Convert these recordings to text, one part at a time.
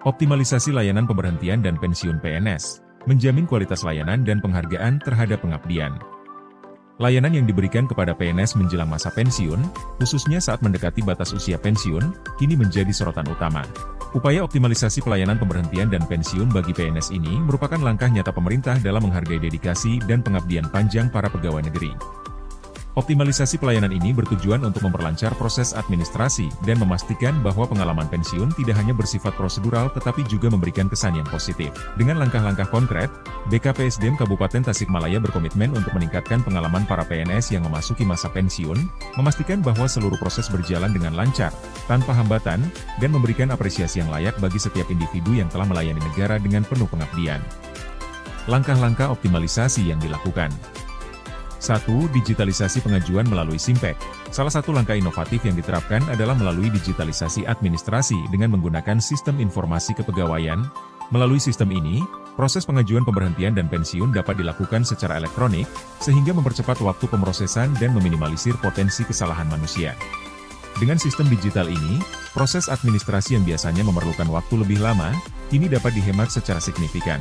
Optimalisasi layanan pemberhentian dan pensiun PNS, menjamin kualitas layanan dan penghargaan terhadap pengabdian. Layanan yang diberikan kepada PNS menjelang masa pensiun, khususnya saat mendekati batas usia pensiun, kini menjadi sorotan utama. Upaya optimalisasi pelayanan pemberhentian dan pensiun bagi PNS ini merupakan langkah nyata pemerintah dalam menghargai dedikasi dan pengabdian panjang para pegawai negeri. Optimalisasi pelayanan ini bertujuan untuk memperlancar proses administrasi dan memastikan bahwa pengalaman pensiun tidak hanya bersifat prosedural tetapi juga memberikan kesan yang positif. Dengan langkah-langkah konkret, BKPSDM Kabupaten Tasikmalaya berkomitmen untuk meningkatkan pengalaman para PNS yang memasuki masa pensiun, memastikan bahwa seluruh proses berjalan dengan lancar, tanpa hambatan, dan memberikan apresiasi yang layak bagi setiap individu yang telah melayani negara dengan penuh pengabdian. Langkah-langkah optimalisasi yang dilakukan. 1. Digitalisasi pengajuan melalui Simpek. Salah satu langkah inovatif yang diterapkan adalah melalui digitalisasi administrasi dengan menggunakan sistem informasi kepegawaian. Melalui sistem ini, proses pengajuan pemberhentian dan pensiun dapat dilakukan secara elektronik, sehingga mempercepat waktu pemrosesan dan meminimalisir potensi kesalahan manusia. Dengan sistem digital ini, proses administrasi yang biasanya memerlukan waktu lebih lama, kini dapat dihemat secara signifikan.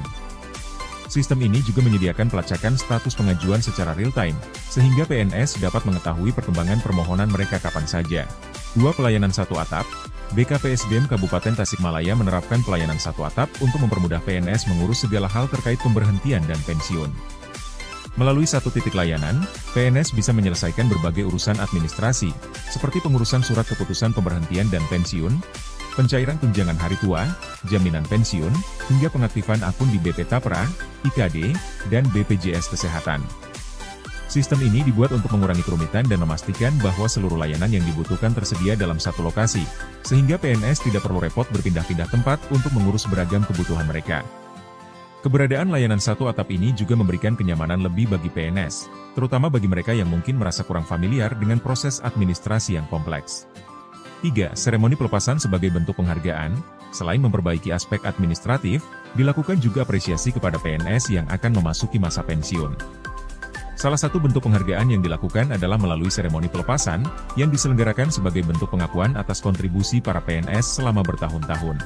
Sistem ini juga menyediakan pelacakan status pengajuan secara real-time, sehingga PNS dapat mengetahui perkembangan permohonan mereka kapan saja. 2. Pelayanan satu atap. BKPSDM Kabupaten Tasikmalaya menerapkan pelayanan satu atap untuk mempermudah PNS mengurus segala hal terkait pemberhentian dan pensiun. Melalui satu titik layanan, PNS bisa menyelesaikan berbagai urusan administrasi, seperti pengurusan surat keputusan pemberhentian dan pensiun, pencairan tunjangan hari tua, jaminan pensiun, hingga pengaktifan akun di BP Tapra, IKD, dan BPJS Kesehatan. Sistem ini dibuat untuk mengurangi kerumitan dan memastikan bahwa seluruh layanan yang dibutuhkan tersedia dalam satu lokasi, sehingga PNS tidak perlu repot berpindah-pindah tempat untuk mengurus beragam kebutuhan mereka. Keberadaan layanan satu atap ini juga memberikan kenyamanan lebih bagi PNS, terutama bagi mereka yang mungkin merasa kurang familiar dengan proses administrasi yang kompleks. 3. Seremoni pelepasan sebagai bentuk penghargaan. Selain memperbaiki aspek administratif, dilakukan juga apresiasi kepada PNS yang akan memasuki masa pensiun. Salah satu bentuk penghargaan yang dilakukan adalah melalui seremoni pelepasan, yang diselenggarakan sebagai bentuk pengakuan atas kontribusi para PNS selama bertahun-tahun.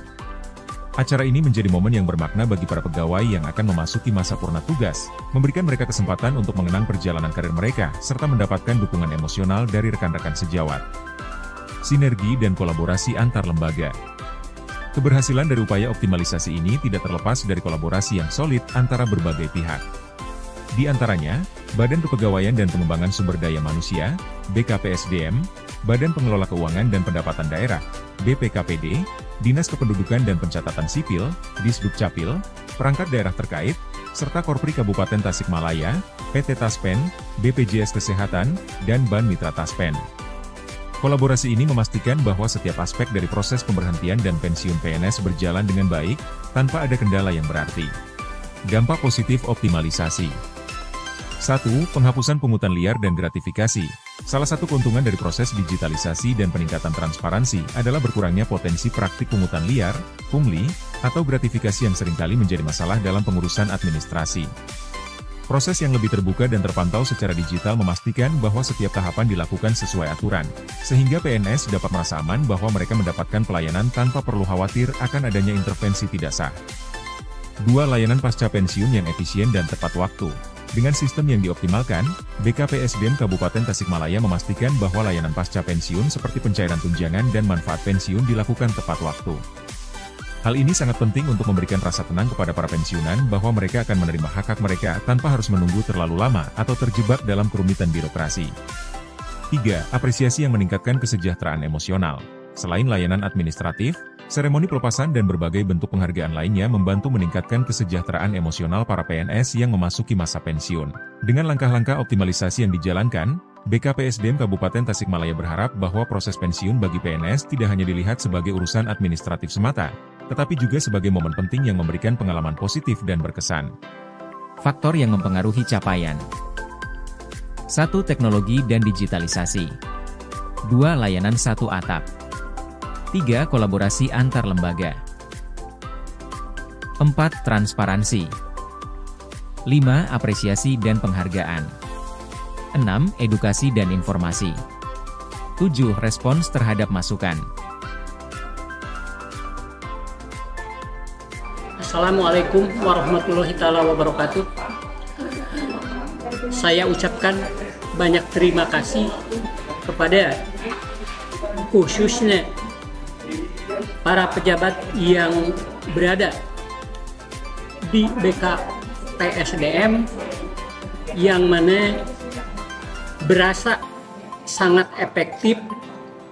Acara ini menjadi momen yang bermakna bagi para pegawai yang akan memasuki masa purna tugas, memberikan mereka kesempatan untuk mengenang perjalanan karir mereka, serta mendapatkan dukungan emosional dari rekan-rekan sejawat. Sinergi dan kolaborasi antar lembaga. Keberhasilan dari upaya optimalisasi ini tidak terlepas dari kolaborasi yang solid antara berbagai pihak. Di antaranya, Badan Kepegawaian dan Pengembangan Sumber Daya Manusia, BKPSDM, Badan Pengelola Keuangan dan Pendapatan Daerah, BPKPD, Dinas Kependudukan dan Pencatatan Sipil, Disdukcapil, perangkat daerah terkait, serta Korpri Kabupaten Tasikmalaya, PT Taspen, BPJS Kesehatan, dan Ban Mitra Taspen. Kolaborasi ini memastikan bahwa setiap aspek dari proses pemberhentian dan pensiun PNS berjalan dengan baik, tanpa ada kendala yang berarti. Dampak positif optimalisasi. 1. Penghapusan pungutan liar dan gratifikasi. Salah satu keuntungan dari proses digitalisasi dan peningkatan transparansi adalah berkurangnya potensi praktik pungutan liar, pungli, atau gratifikasi yang seringkali menjadi masalah dalam pengurusan administrasi. Proses yang lebih terbuka dan terpantau secara digital memastikan bahwa setiap tahapan dilakukan sesuai aturan, sehingga PNS dapat merasa aman bahwa mereka mendapatkan pelayanan tanpa perlu khawatir akan adanya intervensi tidak sah. 2. Layanan pasca pensiun yang efisien dan tepat waktu. Dengan sistem yang dioptimalkan, BKPSDM Kabupaten Tasikmalaya memastikan bahwa layanan pasca pensiun seperti pencairan tunjangan dan manfaat pensiun dilakukan tepat waktu. Hal ini sangat penting untuk memberikan rasa tenang kepada para pensiunan bahwa mereka akan menerima hak-hak mereka tanpa harus menunggu terlalu lama atau terjebak dalam kerumitan birokrasi. 3. Apresiasi yang meningkatkan kesejahteraan emosional. Selain layanan administratif, seremoni pelepasan dan berbagai bentuk penghargaan lainnya membantu meningkatkan kesejahteraan emosional para PNS yang memasuki masa pensiun. Dengan langkah-langkah optimalisasi yang dijalankan, BKPSDM Kabupaten Tasikmalaya berharap bahwa proses pensiun bagi PNS tidak hanya dilihat sebagai urusan administratif semata, tetapi juga sebagai momen penting yang memberikan pengalaman positif dan berkesan. Faktor yang mempengaruhi capaian. 1. Teknologi dan digitalisasi. 2. Layanan satu atap. 3. Kolaborasi antar lembaga. 4. Transparansi. 5. Apresiasi dan penghargaan. 6. Edukasi dan informasi. 7. Respons terhadap masukan. Assalamualaikum warahmatullahi wabarakatuh. Saya ucapkan banyak terima kasih kepada khususnya para pejabat yang berada di BKPSDM yang mana berasa sangat efektif,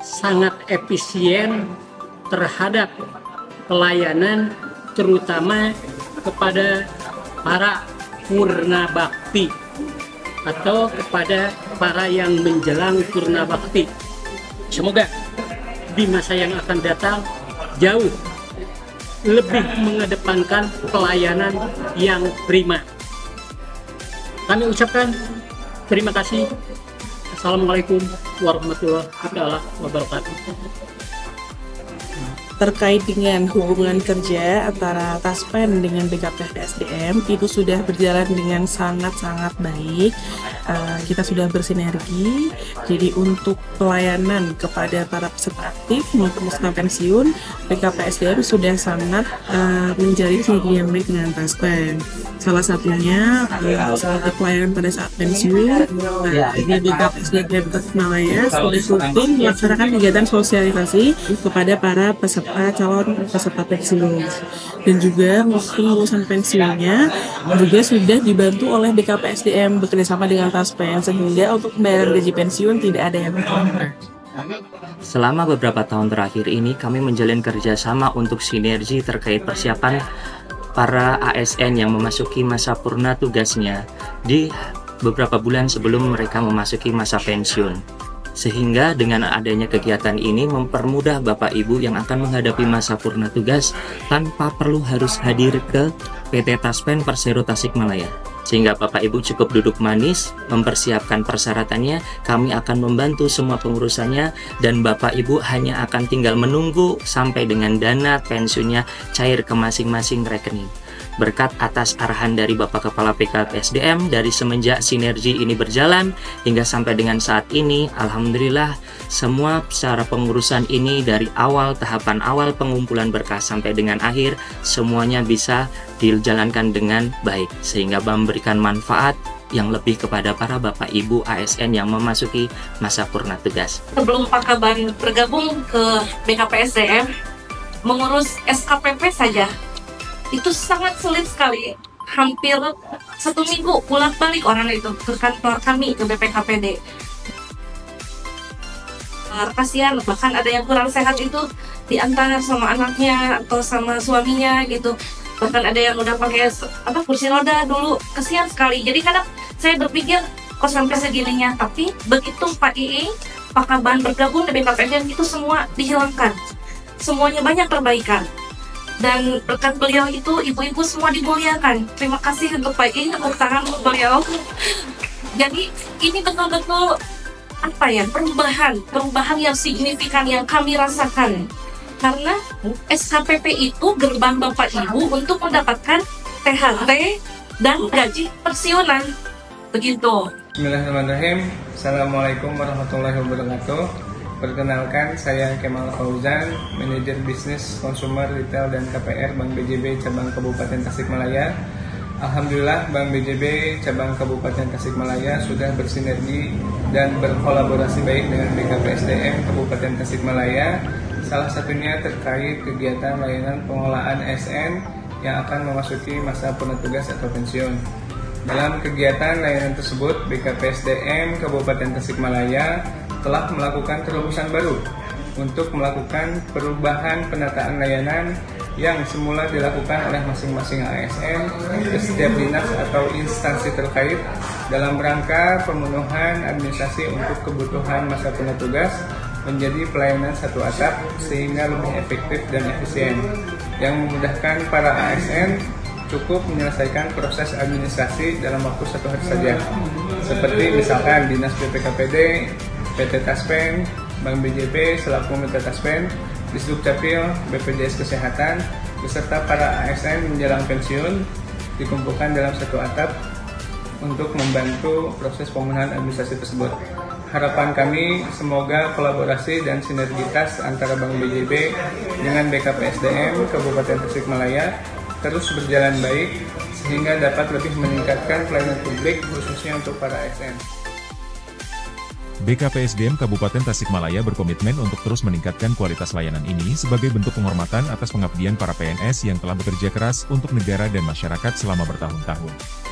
sangat efisien terhadap pelayanan terutama kepada para purna bakti atau kepada para yang menjelang purna bakti. Semoga di masa yang akan datang jauh lebih mengedepankan pelayanan yang prima. Kami ucapkan terima kasih. Assalamualaikum warahmatullahi wabarakatuh. Terkait dengan hubungan kerja antara Taspen dengan BKPSDM itu sudah berjalan dengan sangat-sangat baik. Kita sudah bersinergi. Jadi untuk pelayanan kepada para peserta aktif maupun peserta pensiun, BKPSDM sudah sangat menjalin sinergi yang baik dengan Taspen. Salah satunya pelayanan pada saat pensiun. Di BKPSDM Tasikmalaya sudah rutin melaksanakan kegiatan sosialisasi kepada para calon peserta pensiun, dan juga urusan pensiunnya juga sudah dibantu oleh BKPSDM bekerjasama dengan Taspen, sehingga untuk pembayaran gaji pensiun tidak ada yang terlambat. Selama beberapa tahun terakhir ini kami menjalin kerjasama untuk sinergi terkait persiapan para ASN yang memasuki masa purna tugasnya di beberapa bulan sebelum mereka memasuki masa pensiun. Sehingga dengan adanya kegiatan ini mempermudah Bapak Ibu yang akan menghadapi masa purna tugas tanpa perlu harus hadir ke PT Taspen Persero Tasikmalaya. Sehingga Bapak Ibu cukup duduk manis, mempersiapkan persyaratannya, kami akan membantu semua pengurusannya, dan Bapak Ibu hanya akan tinggal menunggu sampai dengan dana pensiunnya cair ke masing-masing rekening. Berkat atas arahan dari Bapak Kepala BKPSDM dari semenjak sinergi ini berjalan hingga sampai dengan saat ini, alhamdulillah semua secara pengurusan ini dari awal tahapan awal pengumpulan berkas sampai dengan akhir semuanya bisa dijalankan dengan baik sehingga memberikan manfaat yang lebih kepada para Bapak Ibu ASN yang memasuki masa purna tugas. Sebelum Pak Kaban bergabung ke BKPSDM, mengurus SKPP saja itu sangat sulit sekali, hampir 1 minggu bolak-balik orang itu ke kantor kami, ke BPKPD. Kasihan, bahkan ada yang kurang sehat itu diantar sama anaknya atau sama suaminya gitu. Bahkan ada yang udah pakai kursi roda dulu, kasihan sekali. Jadi kadang saya berpikir kok sampai segininya, tapi begitu Pak Pak Kaban bergabung di BKPSDM itu semua dihilangkan, semuanya banyak perbaikan. Dan berkat beliau itu ibu-ibu semua dimuliakan. Terima kasih untuk Pak I, tepuk tangan untuk beliau. Jadi ini betul-betul perubahan yang signifikan yang kami rasakan. Karena SKPP itu gerbang Bapak Ibu untuk mendapatkan THT dan gaji pensiunan. Begitu. Bismillahirrahmanirrahim. Assalamualaikum warahmatullahi wabarakatuh. Perkenalkan, saya Kemal Fauzan, Manajer Bisnis Konsumer Retail dan KPR Bank BJB Cabang Kabupaten Tasikmalaya. Alhamdulillah Bank BJB Cabang Kabupaten Tasikmalaya sudah bersinergi dan berkolaborasi baik dengan BKPSDM Kabupaten Tasikmalaya. Salah satunya terkait kegiatan layanan pengelolaan ASN yang akan memasuki masa purna tugas atau pensiun. Dalam kegiatan layanan tersebut, BKPSDM Kabupaten Tasikmalaya telah melakukan terobosan baru untuk melakukan perubahan penataan layanan yang semula dilakukan oleh masing-masing ASN ke setiap dinas atau instansi terkait dalam rangka pemenuhan administrasi untuk kebutuhan masa purna tugas menjadi pelayanan satu atap sehingga lebih efektif dan efisien yang memudahkan para ASN cukup menyelesaikan proses administrasi dalam waktu 1 hari saja, seperti misalkan Dinas BPKPD, PT Taspen, Bank BJB selaku mitra Taspen, Disdukcapil, BPJS Kesehatan, beserta para ASN menjelang pensiun dikumpulkan dalam satu atap untuk membantu proses pemenuhan administrasi tersebut. Harapan kami semoga kolaborasi dan sinergitas antara Bank BJB dengan BKPSDM Kabupaten Tasikmalaya terus berjalan baik sehingga dapat lebih meningkatkan pelayanan publik khususnya untuk para ASN. BKPSDM Kabupaten Tasikmalaya berkomitmen untuk terus meningkatkan kualitas layanan ini sebagai bentuk penghormatan atas pengabdian para PNS yang telah bekerja keras untuk negara dan masyarakat selama bertahun-tahun.